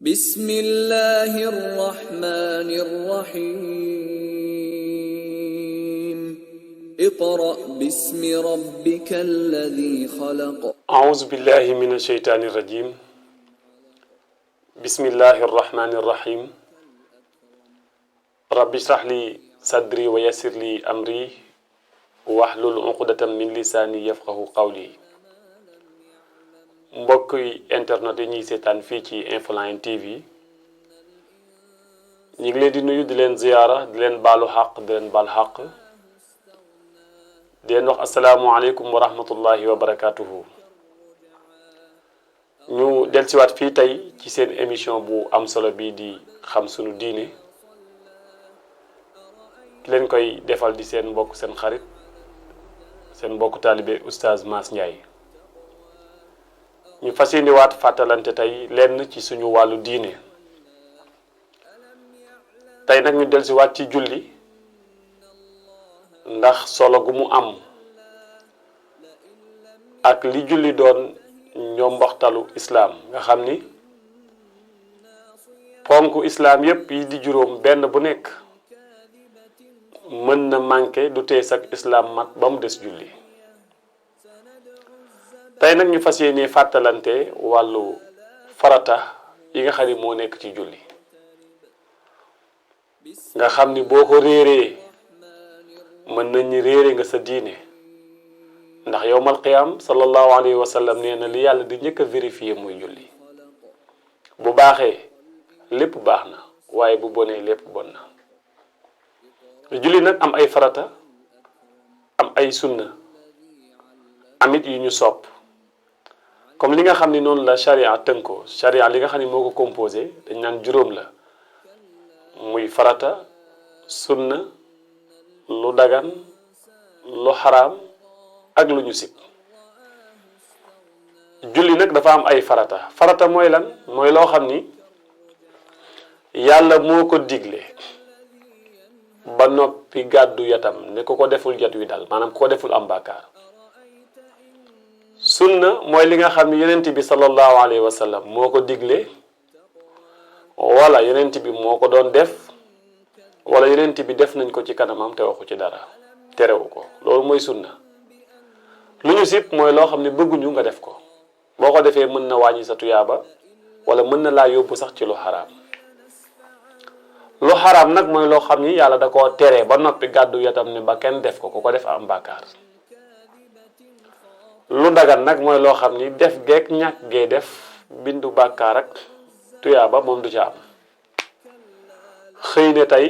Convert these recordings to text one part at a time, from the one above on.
بسم الله الرحمن الرحيم اقرأ باسم ربك الذي خلق أعوذ بالله من الشيطان الرجيم بسم الله الرحمن الرحيم رب اشرح لي صدري ويسر لي أمري واحلل عقدة من لساني يفقه قولي mbokk yi internet yi ñuy seetaan fii ci Infoline TV ñu ngi leen di nuyu di leen ziyaara di leen baalu xaq di leen baal xaq di leen wax asalaamualeykum wa rahmatullahi wa barakatuhu ñu dellusiwaat fii tey ci seen émission bu am solo bii di xam sunu diine ki leen koy defal di seen mbokk seen xarit seen mbokk taalibe Oustaz Mass Ndiaye ñu fas yéene waat fàttalante tey lenn ci suñu wàllu diine tey nag ñu dellusiwaat ci julli ndax solo gu mu am ak li julli doon ñomboxtalu islaam nga xam ni ponku islaam yépp yi di juróom benn bu nekk mën na manqué du tee sak islaam mat ba mu des julli tey nag ñu fas yéene fàttalante wàllu farata yi nga xam ni moo nekk ci julli nga xam ni boo ko réeree mën nañ ni réere nga sa diine ndax yowmal qiyaam sallallahu alayhi wa sallam nee na li yàlla di njëkk a vérifier muy julli bu baaxee lépp baax na waaye bu bonee lépp bon na julli nag am ay farata am ay sunna amit yu ñu sopp comme li nga xam ni noonu la charia tënkoo charia li nga xam ni moo ko composé dañ naan juróom la muy farata sunna lu dagan lu xaraam ak lu ñu sib julli nag dafa am ay farata mooy lan mooy loo xam ni yàlla moo ko digle ba noppi gàddu yatam ne ku ko deful jat wi dal maanaam ku ko deful am bàkkaar sunna mooy li nga xam ni yonent bi sallallahu alayhi wa sallam moo ko digle wala yonent bi moo ko doon def wala yonent bi def nañ ko ci kanamam te waxu ci dara terewu ko loolu mooy sunna lu ñu sib mooy loo xam ne bëgguñu nga def ko boo ko defee mën na wàññi sa tuyaaba wala mën na laa yóbbu sax ci lu xaraam lu xaraam nag mooy loo xam ni yàlla da koo tere ba noppi gàddu yatam ne ba kenn def ko ku ko def am bàkkaar lu dagan nag mooy loo xam ni def geek ñàkk gee def bindu bàkkaar ak tuyaaba moom du ca am xëy ne tey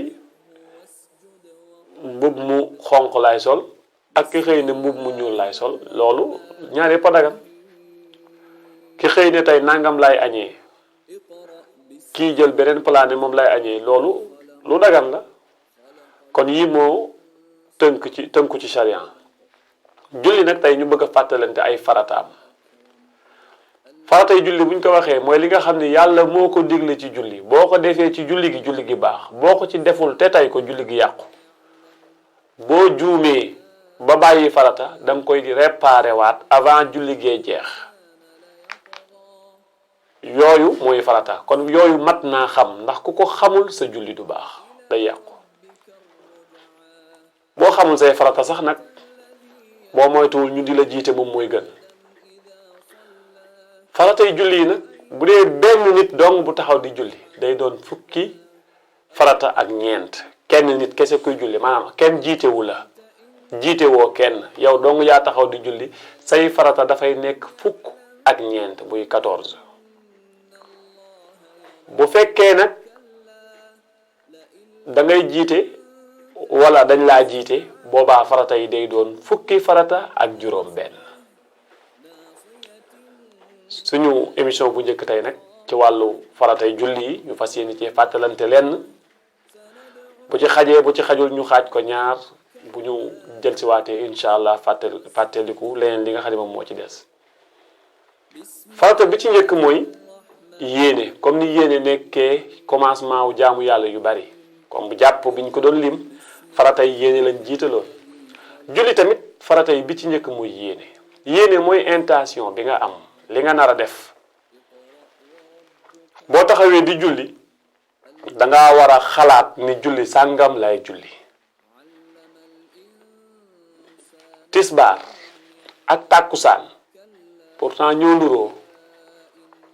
mbub mu xonq lay sol ak ki xëy ne mbub mu ñuul lay sol loolu ñaar yëpp a dagan ki xëy ne tey nangam lay añee kii jël beneen plat ne moom lay añee loolu lu dagan la kon yii moo tënku ci charia julli nag tey ñu bëgg a fàttalante ay farataam faratay julli buñ ko waxee mooy li nga xam ne yàlla moo ko digle ci julli boo ko defee ci julli gi baax boo ko ci deful te tey ko julli gi yàqu boo juumee ba bàyyi farata danga koy réparé waat avant julli gee jeex yooyu mooy farata kon yooyu mat naa xam ndax ku ko xamul sa julli du baax day yàqu boo xamul say farata sax nag boo moytuwul ñu di la jiite moom mooy gën faratay julli yi nag bu dee benn nit dong bu taxaw di julli day doon fukki farata ak ñeent kenn nit kese kuy julli maanaam kenn jiitewu la jiitewoo kenn yow dong yaa taxaw di julli say farata dafay nekk fukk ak ñeent muy 14 bu fekkee nag da ngay jiite wala dañ laa jiite boobaa farata yi day doon fukki farata ak juróom benn suñu émission bu njëkk tey nag ci wàllu faratay julli yi ñu fas yéene ci fàttalante lenn bu ci xajee bu ci xajul ñu xaaj ko ñaar bu ñu jël si waatee incha allah fàttaliku leneen li nga xam ne moom moo ci des farata bi ci njëkk mooy yéene comme ni yéene nekkee commencement wu jaamu yàlla yu bari comme bu jàpp biñ ko doon lim faratay yéene lañ jiitaloon julli tamit faratay bi ci njëkk muy yéene mooy intention bi nga am li nga nar a def boo taxawee di julli dangaa war a xalaat ni julli sàngam lay julli. tisbaar ak tàkkusaan pourtant ñoo nuroo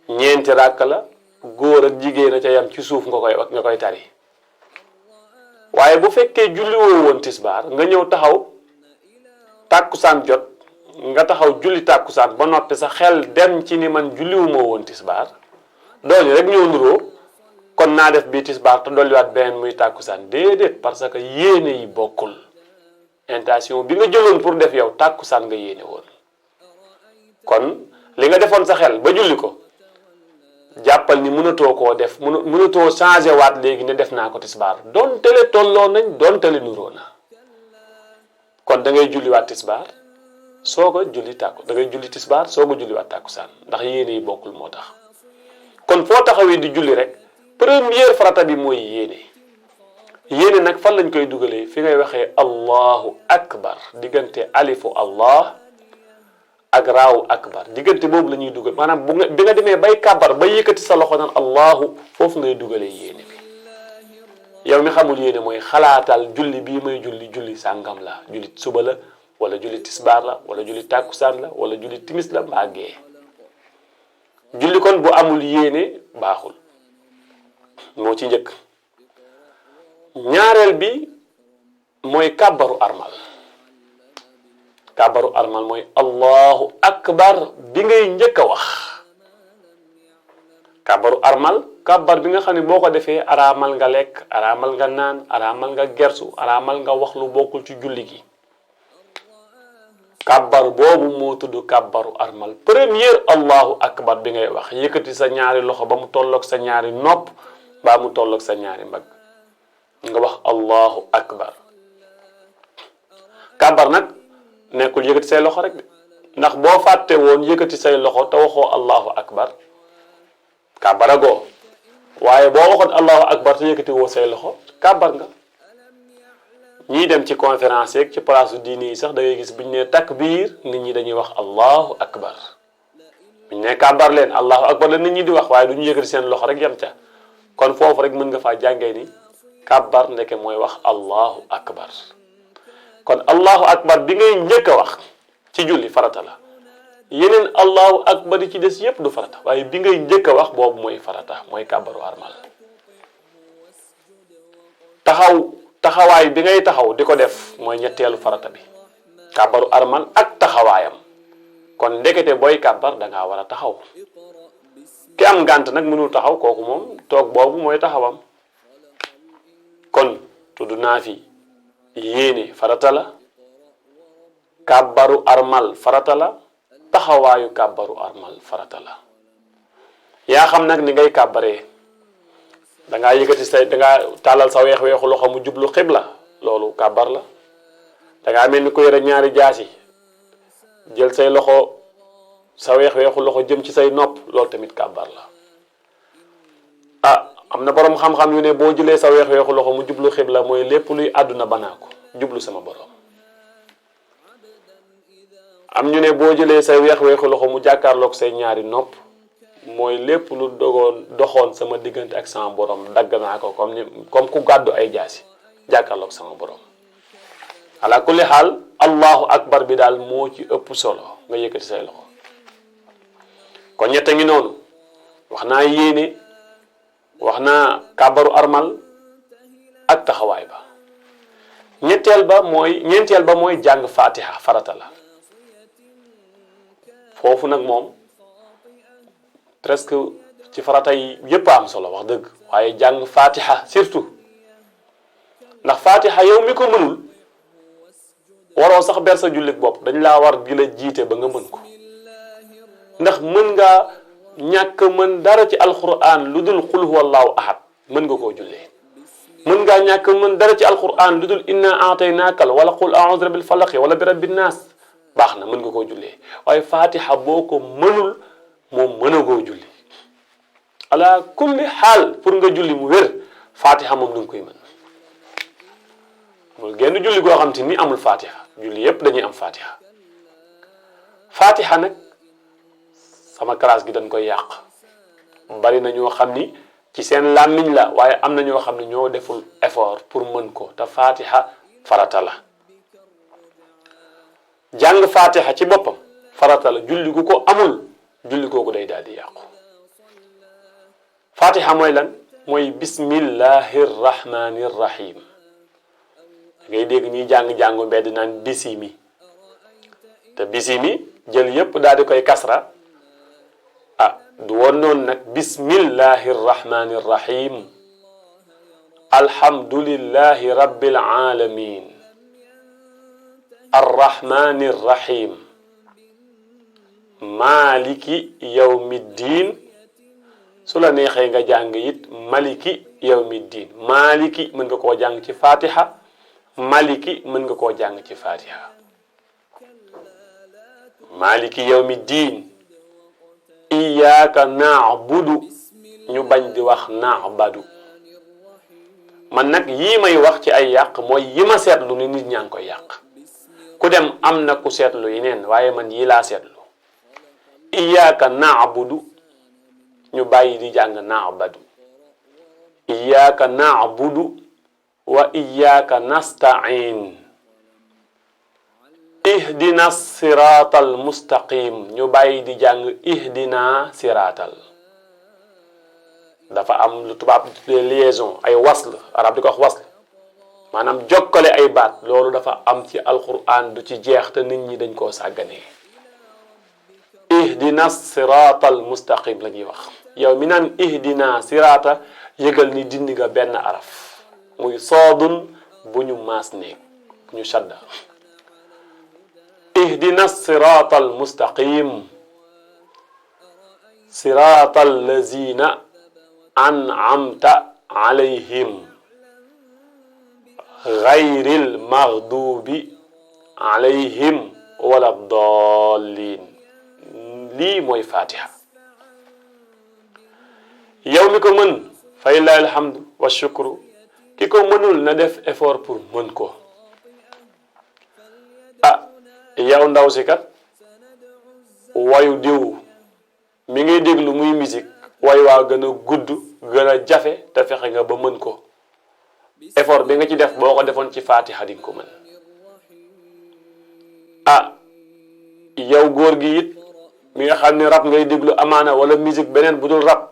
ñeenti ràkk la, góor ak jigéen a ca yam ci suuf nga koy tari. waaye bu fekkee julli woo woon tisbaar nga ñëw taxaw tàkkusaan jot nga taxaw julli tàkkusaan ba noppi sa xel dem ci ni man julliwuma woon tisbaar dooni rek ñoo nuroo kon naa def bii tisbaar te dolliwaat beneen muy tàkkusaan déedéet, parce que yéene yi bokkul. intention bi nga jëloon pour def yow tàkkusaan nga yéene woon, kon li nga defoon sa xel ba julli ko jàppal ni mënatoo koo def mënatoo changé waat léegi ne def naa ko tisbaar donte le tolloo nañ donte le nuroo na. kon da ngay julliwaat tisbaar soog a julli da ngay julli tisbaar soog a julliwaat tàkkusaan ndax yéene yi bokkul moo tax. kon foo taxawee di julli rek première farata bi mooy yéene. yéene nag fan lañ koy dugalee fi ngay waxee allahu akbar, diggante alifu allah ak raawu akbar, diggante boobu la ñuy dugal maanaam bi nga demee bay kàbbar bay yëkkati sa loxo naan allahu, foofu ngay dugalee yéene bi. yow mi xamul yéene mooy xalaatal julli bii may julli sàngam la, julli suba la wala julli tisbaar la wala julli tàkkusaan la wala julli timis la mbaa gee. julli kon bu amul yéene baaxul, moo ci njëkk. ñaareel bi mooy kàbbaru armal. kàbbaru armal mooy allahu akbar bi ngay njëkk a wax. kàbbaru armal kàbbar bi nga xam ne boo ko defee araamal nga lekk, araamal nga naan, araamal nga gersu, araamal nga wax lu bokkul ci julli gi. kàbbar boobu moo tudd kàbbaru armal. première allahu akbar bi ngay wax yëkkati sa ñaari loxo ba mu tolloog sa ñaari nopp ba mu tolloog sa ñaari mbagg nga wax allahu akbar. kàbbar nag nekkul yëkkati say loxo rek de, ndax boo fàtte woon yëkkati say loxo te waxoo allahu akbar kàbbara goo, waaye boo waxoon allahu akbar te yëkkati woo say loxo kàbbar nga. ñii dem ci conférence yeeg ci place diine yi sax da ngay gis bu ñu nee takbiir nit ñi dañuy wax allahu akbar, bu ñu nee kàbbar leen allahu akbar la nit ñi di wax, waaye du ñu yëkkati seen loxo rek yem ca. kon foofu rek mën nga faa jàngee ni kàbbar ndeke mooy wax allahu akbar. kon allahu akbar bi ngay njëkk a wax ci julli farata la, yeneen allahu akbar yi ci des yépp du farata, waaye bi ngay njëkk a wax boobu mooy farata, mooy kàbbaru armal. taxawaay bi ngay taxaw di ko def mooy ñetteelu farata bi, kàbbaru armal ak taxawaayam. kon ndekete booy kàbbar dangaa war a taxaw. ki am ngànt nag mënul taxaw, kooku moom toog boobu mooy taxawam. kon tudd naa fi yéene farata la, kàbbaru armal farata la, taxawaayu kàbbaru armal farata la. yaa xam nag ni ngay kàbbaree, dangaa yëkkati dangaa tàllal sa weexu loxo mu jublu xibla, loolu kàbbar la. dangaa mel ni ko yore ñaari jaasi jël say loxo sa weexu loxo jëm ci say nopp, loolu tamit kàbbar la. am na borom xam-xam yu ne boo jëlee sa weexu loxo mu jublu xibla mooy lépp luy àdduna banaa ko jublu sama borom. am ñu ne boo jëlee say weexu loxo mu jàkkaarloog say ñaari nopp mooy lépp lu doxoon sama diggante ak sama borom dagg naa ko comme ku gàddu ay jaasi jàkkaarloog sama borom. ala kulli xaal allahu akbar bi daal moo ci ëpp solo nga yëkkati say loxo. kon ñett ngi noonu, wax naa yéene, wax naa kàbbaru armal ak taxawaay ba. ñeenteel ba mooy jàng fatiha farata la. foofu nag moom presque ci farata yi yépp am solo wax dëgg, waaye jàng fatiha surtout, ndax fatiha yow mi ko mënul waroo sax ber sa jullit bopp, dañ laa war di la jiite ba nga mën ko. ndax mën ngaa ñàkk mën dara ci alquran lu dul qul huwallahu ahad, mën nga koo jullee. mën ngaa ñàkk mën dara ci alquran lu dul inna aataynaakal wala qul a'udhu bil falaqi wala bi rabbin naas, baax na mën nga koo jullee. waaye fatiha boo ko mënul moom mënagoo julli. ala kulli xaal pour nga julli mu wér fatiha moom du nga koy mën. mul genn julli goo xam te ni amul fatiha, julli yépp dañuy am fatiha. fatiha nag sama classe gi dañ koy yàq bari na ñoo xam ni ci seen làmmiñ la waaye am na ñoo xam ne ñoo deful effort pour mën ko te fatiha farata la jàng fatiha ci boppam farata la julli gu ko amul julli googu day daal di yàqu fatiha mooy lan mooy bismillahi rrahmani rrahim ngay dégg ñuy jàng-jàngu mbedd naan bisimi te bisimi jël yépp daal di koy kasra du woon noonu nag bismillahi rrahmani rrahim alhamdulillahi rabbil alamin arrahmani rrahim maliki yawmiddin su la neexee nga jàng it maliki yawmiddin maliki mën nga koo jàng ci fatiha maliki mën nga koo jàng ci fatiha maliki yawmiddin iyyaka na'budu ñu bañ di wax na'badu man nag yii may wax ci ay yàq mooy yi ma seetlu ni nit ñaa ngi koy yàq ku dem am na ku seetlu yeneen waaye man yii laa seetlu iyyaka na'budu ñu bàyyi di jàng na'badu iyyaka na'budu wa iyyaka nasta'in ihdina siratal mustaqim ñu bàyyi di jàng ihdina siratal dafa am lu tubaab di tuddee liaison ay wasl arab di ko wax wasl maanaam jokkale ay baat loolu dafa am ci alquran du ci jeex te nit ñi dañ koo sàgganee ihdina siratal mustaqim la ñuy wax yow mi naan ihdina sirata yëgal ni dindi nga benn araf muy soodun bu ñu maas neeg ñu shadda ihdina siratal mustaqim siratal lazina an'amta alayhim ghayril maghdubi alayhim wala dallin lii mooy fatiha yow mi ko mën fa lillahi alhamdu wa shukru ki ko mënul na def effort pour mën ko yow ndaw si kat wayu diw mi ngay déglu muy musique way waa gën a gudd gën a jafe te fexe nga ba mën ko effort bi nga ci def boo ko defoon ci fatiha di nga ko mën yow góor gi it mi nga xam ne rap ngay déglu amaana wala musique beneen bu dul rap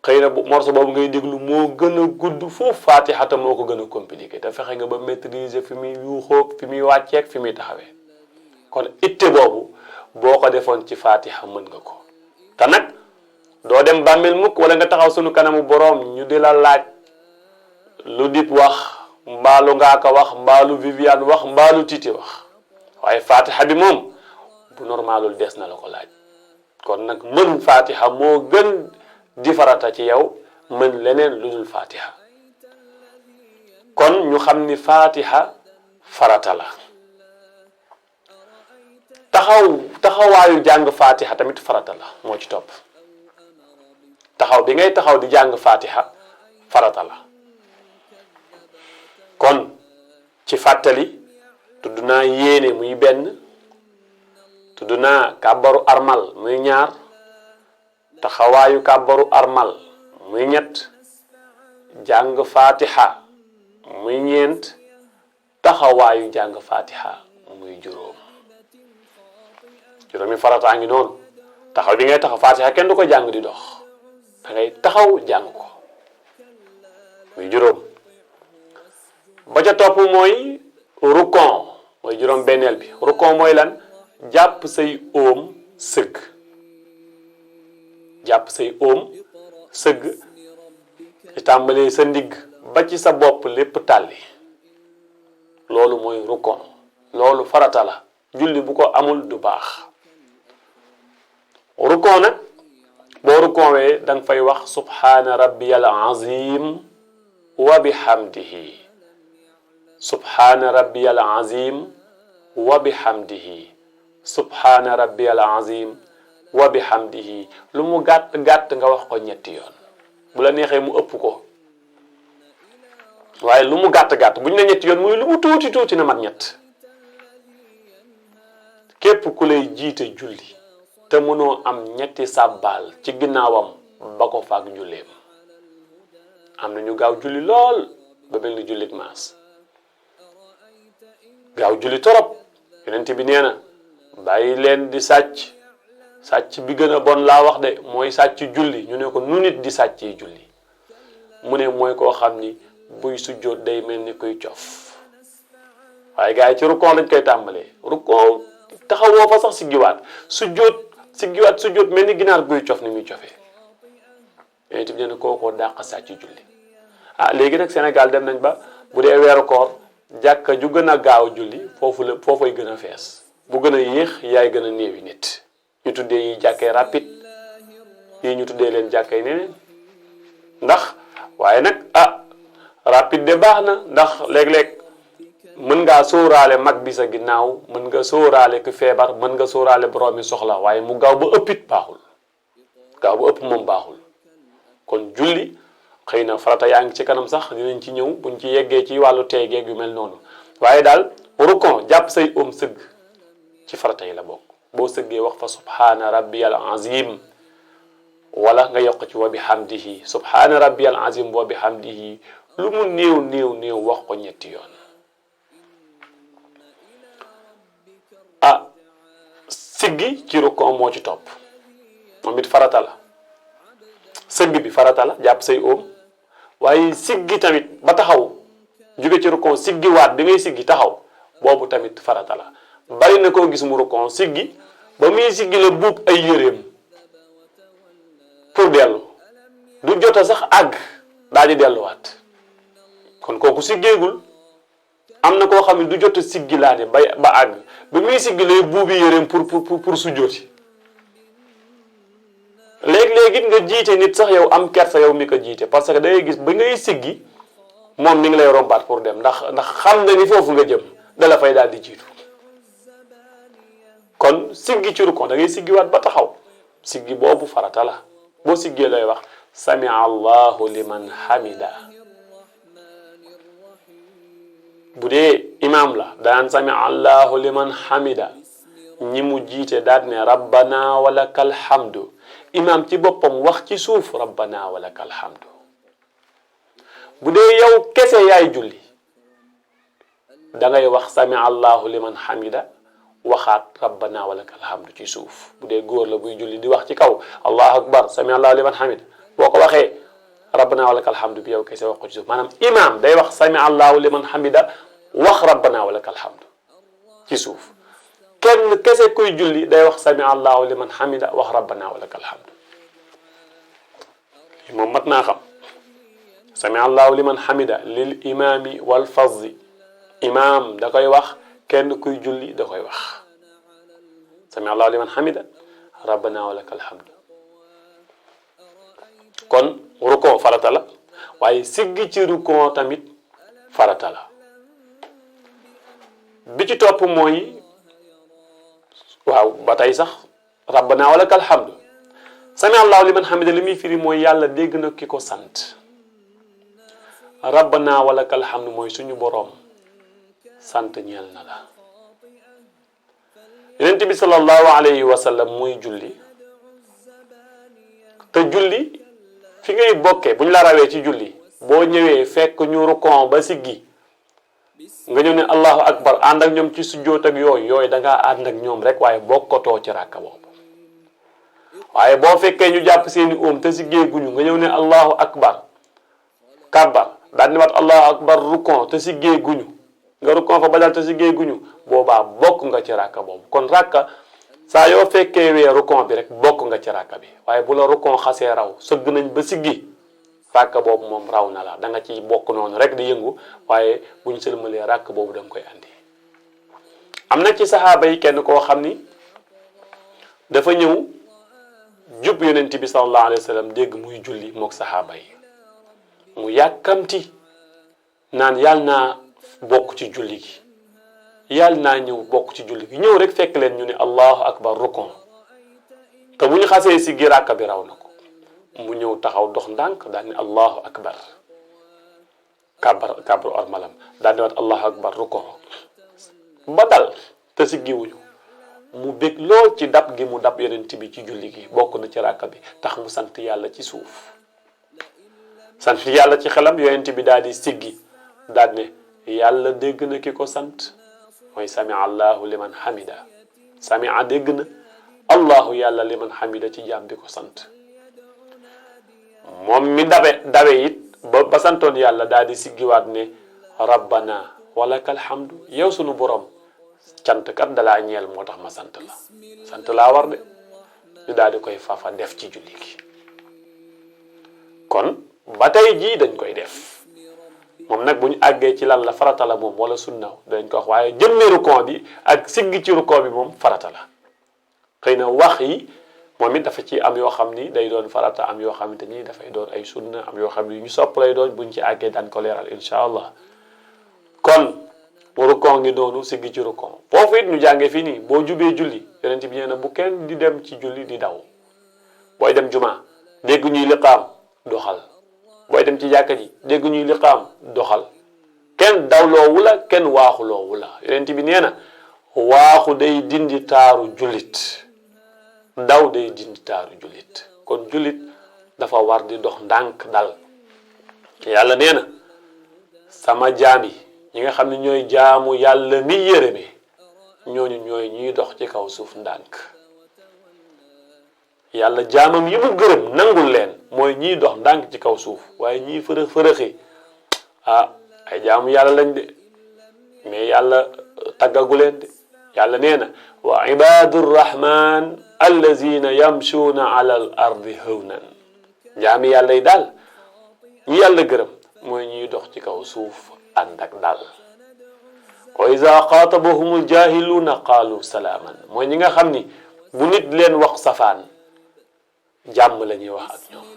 xëy na morceau boobu ngay déglu moo gën a gudd foofu fatiha te moo ko gën a compliqué te fexe nga ba maîtriser fi muy yuuxóog fi muy wàcceeg fi muy taxawee kon itte boobu boo ko defoon ci fatiha mën nga ko te nag doo dem bàmmeel mukk wala nga taxaw sunu kanamu boroom ñu di la laaj lu dip wax mbaalu ngaaka wax mbaalu Viviane wax mbaalu Titi wax waaye fatiha bi moom bu normalul des na la ko laaj kon nag mën fatiha moo gën di farata ci yow mën leneen lu dul fatiha kon ñu xam ni fatiha farata la taxawaayu jàng fatiha tamit farata la moo ci topp taxaw bi ngay taxaw di jàng fatiha farata la kon ci fàttali tudd naa yéene muy benn tudd naa kàbbaru armal muy ñaar taxawaayu kàbbaru armal muy ñett jàng fatiha muy ñeent taxawaayu jàng fatiha muy juróomi farataa ngi noonu taxaw bi ngay taxaw fatiha kenn du ko jàng di dox da ngay taxaw jàng ko muy juróom ba ca topp mooy rukon mooy juróom benneel bi rukon mooy lan jàpp say óom sëgg jàpp say óom sëgg ci tàmbalee sa ndigg ba ci sa bopp lépp tàlli loolu mooy rukon loolu farata la julli bu ko amul du baax rukon nag boo rukonwee danga fay wax subhaana rabbiyal azim wa bihamdihi subhaana rabbiyal azim wa bihamdihi subhaana rabbiyal azim wa bihamdihi lu mu gàtt gàtt nga wax ko ñetti yoon bu la neexee mu ëpp ko waaye lu mu gàtt gàtt bu ñu ne ñetti yoon muy lu mu tuuti tuuti na mat ñett képp ku lay jiite julli te mënoo am ñetti sàbbaal ci ginnaawam ba ko faak julleem. am na ñu gaaw julli lool ba mel ni jullit maas gaaw julli torop yonent bi nee na bàyyi leen di sàcc bi gën a bon laa wax de mooy sàcc julli. ñu ne ko nu nit di sàccee julli mu ne mooy koo xam ni buy sujjóot day mel ni kuy cof. waaye gars yi ci rukkoo lañ koy tàmbalee rukkoo taxawoo fa sax siggiwaat sujjóot mel ni ginaar guy cof ni muy cofee. yonent bi nee na kookoo dàq sàcc julli. léegi nag Sénégal dem nañ ba bu dee weeru koor jàkka ju gën a gaaw julli foofay gën a fees bu gën a yéex yaay gën a néewi nit. ñu tuddee yi jàkkee rapide yi ñu tuddee leen jàkkee neneen ndax waaye nag rapide de baax na ndax léeg-léeg mën ngaa sóoraale mag bi sa ginnaaw mën nga sóoraale ku feebar mën nga sóoraale boroomi soxla waaye mu gaaw ba ëppit baaxul gaaw ba ëpp moom baaxul. kon julli xëy na farata yaa ngi ci kanam sax dinañ ci ñëw buñ ci yeggee ci wàllu teegeeg yu mel noonu waaye daal rukon jàpp say sëgg ci farata yi la bokk. boo sëggee wax fa subhaana rabbiyal azim wala nga yokk ci wa bihamdihi subhaana rabbiyal azim wa bihamdihi lu mu néew wax ko ñetti yoon. siggi ci rukon moo ci topp moom it farata la. sëgg bi farata la jàpp say waaye siggi tamit ba taxaw jóge ci rukon siggi waat bi ngay siggi taxaw boobu tamit farata la. bari na koo gis mu rukon siggi ba muy siggi la buub ay yéreem pour dellu du jota sax àgg daal di delluwaat kon kooku siggeegul. am na koo xam ne du jota siggi laa ne ba àgg ba muy siggi lay buubi yéreem pour sujjooti. léegi-léegi nga jiite nit sax yow am kersa yow mi ko jiite parce que dangay gis ba ngay siggi moom mi ngi lay rombaat pour dem ndax xam nga ni foofu nga jëm dala fay daal di jiitu. kon siggi ci rukon da ngay siggiwaat ba taxaw siggi boobu farata la. boo siggee lay wax samia allahu liman hamida. bu dee imaam la danaan samia allahu liman hamida ñi mu jiite daal ne rabbana walakal hamdu. imaam ci boppam wax ci suuf rabbana walakal hamdu. bu dee yow kese yaay julli da ngay wax samia allahu liman hamida waxaat rabbana walakal hamdu ci suuf. bu dee góor la buy julli di wax ci kaw allahu akbar samia allahu liman hamida boo ko waxee rabbana walakal hamdu bi yow kese wax ko ci suuf. maanaam imaam day wax samia allahu liman hamida wax rabbana walakal hamdu ci suuf. kenn kese kuy julli day wax sami allahu liman hamida wax rabbana walakal hamdu. moom mat naa xam sami allahu liman hamida lil imaami wal fazzi. imaam da koy wax kenn kuy julli da koy wax sami allahu liman hamida rabbana walakal hamdu. kon rukon farata la waaye siggi ci rukon tamit farata la. bi ci topp mooy waaw ba tey sax rabbana walakal hamdu sami allahu liman hamida li muy firi mooy yàlla dégg na ki ko sant. rabbana walakal hamdu mooy suñu boroom sant ñeel na la. yonent bi sallallahu alayhi wa sallam muy julli te julli fi ngay bokkee buñ la rawee ci julli boo ñëwee fekk ñu rukon ba siggi nga ñëw ne allahu akbar ànd ak ñoom ci sujjóot ak yooyu dangaa ànd ak ñoom rek waaye bokkatoo ci ràkka boobu. waaye boo fekkee ñu jàpp seeni te siggeeguñu nga ñëw ne allahu akbar kabbar daal di wat allahu akbar rukon te siggeeguñu nga rukon fa badal te siggeeguñu boobaa bokk nga ci ràkka boobu. kon ràkka saa yoo fekkee wee rukon bi rek bokk nga ci ràkka bi waaye bu la rukon xasee raw sëgg nañ ba siggi ràkk boobu moom raw na la da nga ciy bokk noonu rek di yëngu waaye bu ñu sëlmalee ràkk boobu da nga koy andi. am na ci saxaaba yi kenn koo xam ni dafa ñëw jub yonent bi sallallahu alayhi wa sallam dégg muy julli mook saxaaba yi mu yàkkamti naan yàlla naa bokk ci julli gi yàlla naa ñëw bokk ci julli gi ñëw rek fekk leen ñu ne allahu akbar rukon te bu ñu xasee si gi ràkk bi raw na ko. mu ñëw taxaw dox ndànk daal ni allahu akbar kabru ormalam daal di waat allahu akbar rukon ba dal te siggiwuñu mu bég lool ci dab gi mu dab yonent bi ci julli gi bokk na ci ràkka bi tax mu sant yàlla ci suuf sant yàlla ci xelam yonent bi daal di siggi daal ne yàlla dégg na ki ko sant mooy sami allahu liman hamida samia dégg na allahu yàlla liman hamida ci jaam bi ko sant moom mi dawe it ba santoon yàlla daal di siggiwaat ne rabbana walakal hamdu yow sunu borom cant kat dalaa ñeel moo tax ma sant la sant laa war de ñu daal di koy fafa def ci julli gi kon ba tey jii dañ koy def moom nag bu ñu àggee ci lan la farata la moom wala sunna dañ ko wax waaye jëmmi rukon bi ak siggi ci rukon bi moom farata la xëy na wax yi moom it dafa ci am yoo xam ni day doon farata am yoo xamante ni dafay doon ay sunna am yoo xam ni ñu sopp lay doon buñ ci àggee daan ko leeral incha allah kon rukon ngi doonu siggi ci rukon foofu it ñu jàngee fii nii boo jubee julli yonent bi nee na bu kenn di dem ci julli di daw booy dem juma dégg ñuy liqaam doxal booy dem ci jàkka ji dégg ñuy liqaam doxal kenn dawloowu la kenn waaxuloowu la yonent bi nee na waaxu day dindi taaru jullit daw day dindi taaru jullit kon jullit dafa war di dox ndànk dal yàlla nee na sama jaam yi ñi nga xam ne ñooy jaamu yàlla mi yërëme ñooñu ñooy ñuy dox ci kaw suuf ndànk yàlla jaamam yi mu gërëm nangul leen mooy ñiy dox ndànk ci kaw suuf waaye ñiy fërëxi ay jaamu yàlla lañ de mais yàlla taggagu leen de yàlla nee na wa ibadu rrahman allazina yamshuuna ala al ardi hawnan jaami yàlla yi daal ñi yàlla gërëm mooy ñuy dox ci kaw suuf ànd ak daal wa iza xaatabahumul jaahiluuna qaalu salaaman mooy ñi nga xam ni bu nit leen wax safaan jàmm la ñuy wax ak ñoom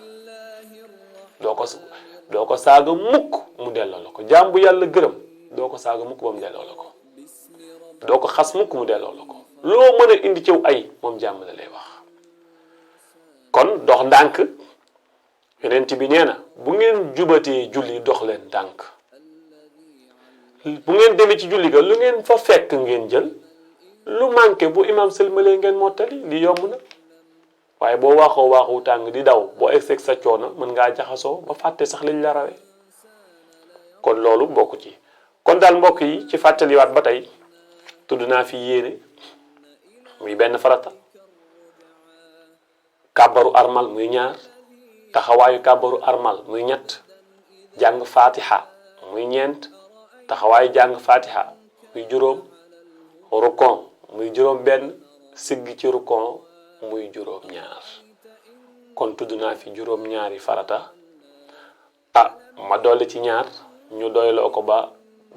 doo ko saaga mukk mu delloo la ko jaam bu yàlla gërëm doo ko saaga mukk ba mu delloo la ko doo ko xas mukk mu delloo la ko loo mën a indi ciw ay moom jàmm la lay wax kon dox ndànk yonent bi nee na bu ngeen jubatee julli dox leen ndànk bu ngeen demee ci julli ga lu ngeen fa fekk ngeen jël lu manqué bu imam sëlmalee ngeen mottali li yomb na waaye boo waaxu tàng di daw boo egseeg sa coono mën ngaa jaxasoo ba fàtte sax liñ la rawee kon loolu bokk ci kon daal mbokk yi ci fàttaliwaat ba tey tudd naa fi yéene muy benn farata kàbbaru armal muy ñaar taxawaayu kàbbaru armal muy ñett jàng fatiha muy ñeent taxawaayu jàng fatiha muy juróom rukon muy juróom benn sigg ci rukon muy juróom ñaar kon tudd naa fi juróom ñaari farata ma dolli ci ñaar ñu doyloo ko ba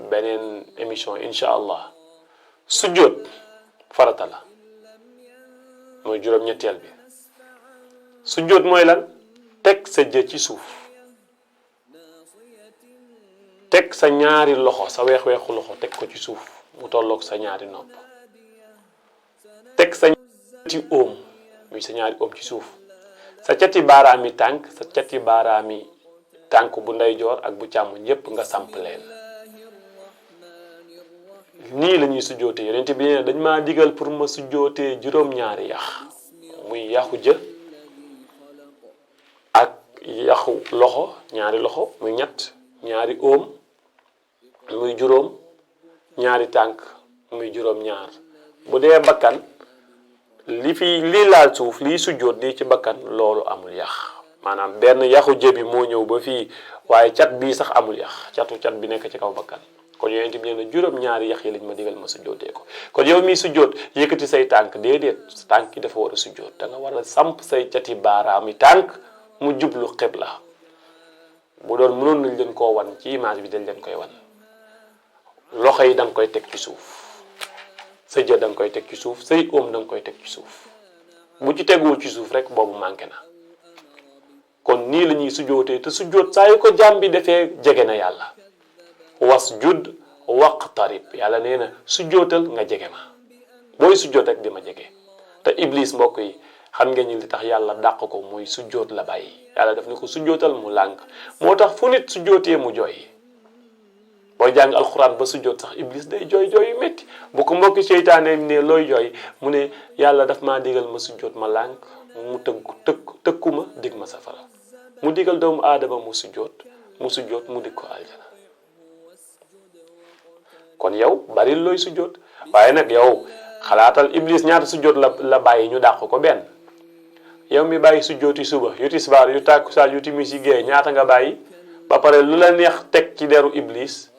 beneen émission incha allah sujjóot farata la mooy juróom ñetteel bi sujjóot mooy lan teg sa jë ci suuf teg sa ñaari loxo sa weex-weexu loxo teg ko ci suuf mu tolloog sa ñaari nopp teg sa ñetti óom muy sa ñaari óom ci suuf sa cati baaraami tànk sa cati baaraami tànk bu ndeyjoor ak bu càmmoñ yépp nga samp leen nii la ñuy sujjootee yonent bi nee dañ maa digal pour ma sujjootee juróom-ñaari yax muy yaxu jë ak yaxu loxo ñaari loxo muy ñett ñaari óom muy juróom ñaari tànk muy juróom-ñaar bu dee bakkan lii laal suuf lii sujjoot lii ci bakkan loolu amul yax maanaam benn yaxu jë bi moo ñëw ba fii waaye cat bii sax amul yax cat bi nekk ci kaw bakkan kon yonent bi nee na juróom-ñaari yax yi lañ ma digal ma sujjootee ko kon yow mii sujjoot yëkkati say tànk déedéet sa tànk yi dafa war a sujjoot da nga war a samp say cati baaraam yi tànk mu jublu xibla bu doon mënoon nañ leen koo wan ci image bi dañ leen koy wan loxo yi da nga koy teg ci suuf sa jë da nga koy teg ci suuf say óom da nga koy teg ci suuf bu ci teguwul ci suuf rek boobu manqué na kon nii la ñuy sujjootee te sujjoot saa yu ko jaam bi defee jege na yàlla wasjud waqtarib yàlla nee na sujjootal nga jege ma booy sujjoot rek di ma jege te iblis mbokk yi xam ngeen ni li tax yàlla dàq ko mooy sujjoot la bàyyi yàlla daf ne ko sujjootal mu lànk moo tax fu nit sujjootee mu jooy booy jàng alxuraan ba sujjóot sax iblis day jooy jooy yu métti bu ko mbokki seytaane ne looy jooy mu ne yàlla daf maa digal ma sujjóot ma lànk mu tëkku ma dig ma safara mu digal doomu aadama mu sujjóot mu dig ko aljana. kon yow bari looy sujjóot waaye nag yow xalaatal iblis ñaata sujjóot la bàyyi ñu dàq ko benn. yow mi bàyyi sujjóot yi suba yu tisbaar yu tàkkusaan yu timis yi gée ñaata nga bàyyi ba pare lu la neex teg ci deru iblis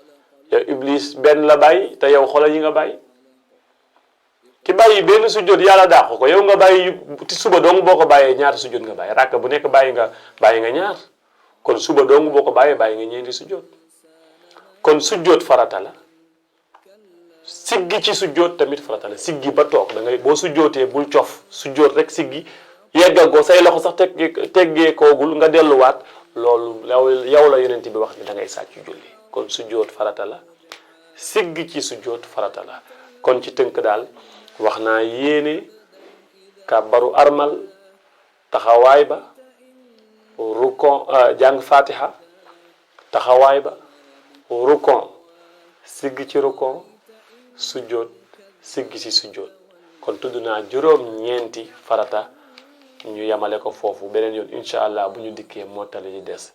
yow iblis benn la bàyyi te yow xoolal yi nga bàyyi. ki bàyyi benn sujjóot yàlla dàq ko yow nga bàyyi suba dong boo ko bàyyee ñaata sujjóot nga bàyyi ràkk bu nekk bàyyi nga ñaar kon suba dong boo ko bàyyi nga ñeenti sujjóot kon sujjóot farata la. siggi ci sujjóot tamit farata la siggi ba toog da ngay boo sujjóotee bul cof sujjóot rek siggi yeggal ko say loxo sax teggee koogul nga delluwaat loolu yow la yonent bi wax ni da ngay sàcc julli kon sujjóot farata la siggi ci sujjóot farata la kon ci tënk daal wax naa yéene kàbbaru armal taxawaay ba rukon jàng fatiha taxawaay ba rukon siggi ci rukon sujjóot siggi ci sujjóot kon tudd naa juróom-ñeenti farata ñu yamale ko foofu beneen yoon incha allah bu ñu dikkee mottali di des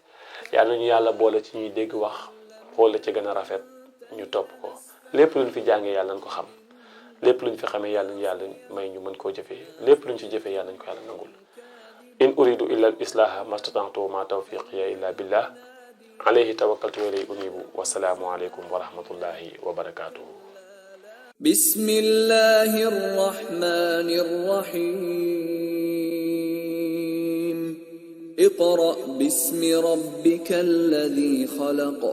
yàlla ñu yàlla boole ci ñuy dégg wax boole ci gën a rafet ñu topp ko lépp luñ fi jàngee yàlla nañ ko xam lépp luñ fi xamee yàlla ñu yàlla may ñu mën koo jëfee lépp luñ ci jëfee yàlla nañ ko yàlla nangul in uridu illa al islaha mastata'tu ma tawfiqiya illa billah alayhi tawakkaltu wa ilayhi unibu wasalaamu aleykum wa rahmatullahi wa barakatuhu. بسم الله الرحمن الرحيم اقرأ باسم ربك الذي خلق